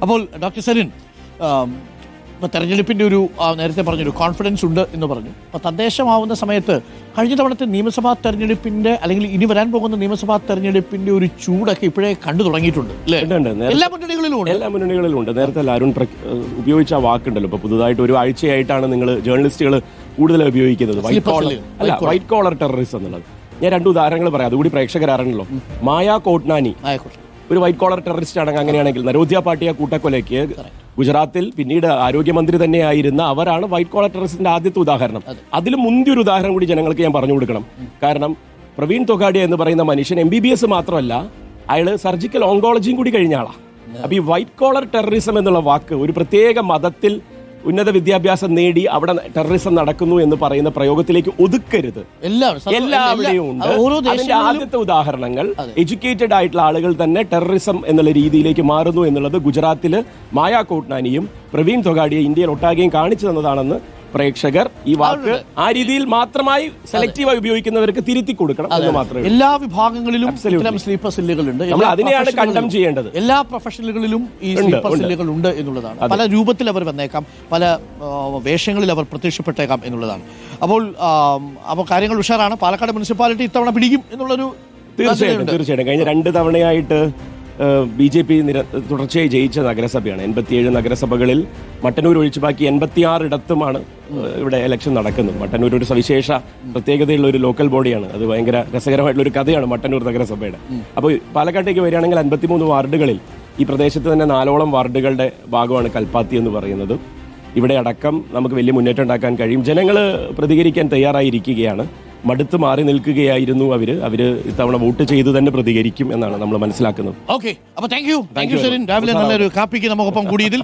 അപ്പോൾ ഡോക്ടർ സെലിൻ, ഇപ്പോൾ തെരഞ്ഞെടുപ്പിൻ്റെ ഒരു നേരത്തെ പറഞ്ഞൊരു കോൺഫിഡൻസ് ഉണ്ട് എന്ന് പറഞ്ഞു. അപ്പോൾ തദ്ദേശമാവുന്ന സമയത്ത് കഴിഞ്ഞ തവണത്തെ നിയമസഭാ തെരഞ്ഞെടുപ്പിൻ്റെ അല്ലെങ്കിൽ ഇനി വരാൻ പോകുന്ന നിയമസഭാ തെരഞ്ഞെടുപ്പിൻ്റെ ഒരു ചൂടൊക്കെ ഇപ്പോഴേ കണ്ടു തുടങ്ങിയിട്ടുണ്ട് അല്ലേ? എല്ലാ മുന്നണികളിലും ഉണ്ട്. നേരത്തെ അരുൺ ഉപയോഗിച്ച ആ വാക്കുണ്ടല്ലോ, ഇപ്പോൾ പുതുതായിട്ട് ഒരു ആഴ്ചയായിട്ടാണ് നിങ്ങൾ ജേർണലിസ്റ്റുകൾ കൂടുതൽ ഉപയോഗിക്കുന്നത് വൈറ്റ് കോളർ ടെററിസം എന്നുള്ളത്. ഞാൻ രണ്ട് ഉദാഹരണങ്ങൾ പറയാം, അതുകൂടി പ്രേക്ഷകർ അറിയണല്ലോ. മായ കോട്നാനി ഒരു വൈറ്റ് കോളർ ടെററിസ്റ്റ് ആണെങ്കിൽ, അങ്ങനെയാണെങ്കിൽ നരോധ്യ പാട്ടിയ കൂട്ടക്കൊലയ്ക്ക് ഗുജറാത്തിൽ പിന്നീട് ആരോഗ്യമന്ത്രി തന്നെയായിരുന്ന അവരാണ് വൈറ്റ് കോളർ ടെററിസ്റ്റിന്റെ ആദ്യത്തെ ഉദാഹരണം. അതിലും മുന്തിയൊരു ഉദാഹരണം കൂടി ജനങ്ങൾക്ക് ഞാൻ പറഞ്ഞു കൊടുക്കണം. കാരണം പ്രവീൺ തൊഗാഡിയ എന്ന് പറയുന്ന മനുഷ്യൻ MBBS മാത്രമല്ല, അയാള് സർജിക്കൽ ഓങ്കോളജിയും കൂടി കഴിഞ്ഞ ആളാ. അപ്പൊ ഈ വൈറ്റ് കോളർ ടെററിസം എന്നുള്ള വാക്ക് ഒരു പ്രത്യേക മതത്തിൽ ഉന്നത വിദ്യാഭ്യാസം നേടി അവിടെ ടെററിസം നടക്കുന്നു എന്ന് പറയുന്ന പ്രയോഗത്തിലേക്ക് ഒതുക്കരുത്. എല്ലാവരുടെയും ഉണ്ട്. അതിന്റെ ആദ്യത്തെ ഉദാഹരണങ്ങൾ എഡ്യൂക്കേറ്റഡ് ആയിട്ടുള്ള ആളുകൾ തന്നെ ടെററിസം എന്നുള്ള രീതിയിലേക്ക് മാറുന്നു എന്നുള്ളത് ഗുജറാത്തില് മായ കോട്നാനിയും പ്രവീൺ തൊഗാഡിയെ ഇന്ത്യയിൽ ഒട്ടാകെയും കാണിച്ചു തന്നതാണെന്ന് പ്രേക്ഷകർ ഈ വാക്ക് ആ രീതിയിൽ മാത്രമായി സെലക്റ്റീവായി ഉപയോഗിക്കുന്നവർക്ക് തിരുത്തി കൊടുക്കണം എന്ന് മാത്രമേ. എല്ലാ വിഭാഗങ്ങളിലും സ്ലീപ്പർ സെല്ലുകളുണ്ട്. നമ്മൾ അതിനെയാണ് കണ്ടം ചെയ്യേണ്ടത്. എല്ലാ പ്രൊഫഷണലുകളിലും ഈ സ്ലീപ്പർ സെല്ലുകൾ ഉണ്ട് എന്നുള്ളതാണ്. പല രൂപത്തിൽ അവർ വന്നേക്കാം, പല വേഷങ്ങളിൽ അവർ പ്രത്യക്ഷപ്പെട്ടേക്കാം എന്നുള്ളതാണ്. അപ്പോൾ കാര്യങ്ങൾ ഉഷാറാണ്. പാലക്കാട് മുനിസിപ്പാലിറ്റി ഇത്തവണ പിടിക്കും എന്നുള്ളൊരു തീർച്ചയായിട്ടും കഴിഞ്ഞ 2 തവണയായിട്ട് BJP തുടർച്ചയായി ജയിച്ച നഗരസഭയാണ്. 87 നഗരസഭകളിൽ മട്ടന്നൂർ ഒഴിച്ചു ബാക്കി 86 ഇടത്തുമാണ് ഇവിടെ ഇലക്ഷൻ നടക്കുന്നത്. മട്ടന്നൂർ ഒരു സവിശേഷ പ്രത്യേകതയുള്ള ഒരു ലോക്കൽ ബോഡിയാണ്. അത് ഭയങ്കര രസകരമായിട്ടുള്ള ഒരു കഥയാണ് മട്ടന്നൂർ നഗരസഭയുടെ. അപ്പോൾ പാലക്കാട്ടേക്ക് വരികയാണെങ്കിൽ 53 വാർഡുകളിൽ ഈ പ്രദേശത്ത് തന്നെ 4ഓളം വാർഡുകളുടെ ഭാഗമാണ് കൽപ്പാത്തി എന്ന് പറയുന്നത്. ഇവിടെ അടക്കം നമുക്ക് വലിയ മുന്നേറ്റം ഉണ്ടാക്കാൻ കഴിയും. ജനങ്ങൾ പ്രതികരിക്കാൻ തയ്യാറായിരിക്കുകയാണ്. മടുത്ത് മാറി നിൽക്കുകയായിരുന്നു അവര് ഇത്തവണ വോട്ട് ചെയ്ത് തന്നെ പ്രതികരിക്കും എന്നാണ് നമ്മൾ മനസ്സിലാക്കുന്നത്. ഓക്കെ, അപ്പൊ താങ്ക് യു സെലിൻ. രാവിലെ നല്ലൊരു കാപ്പിക്ക് നമുക്കൊപ്പം കൂടിയതിൽ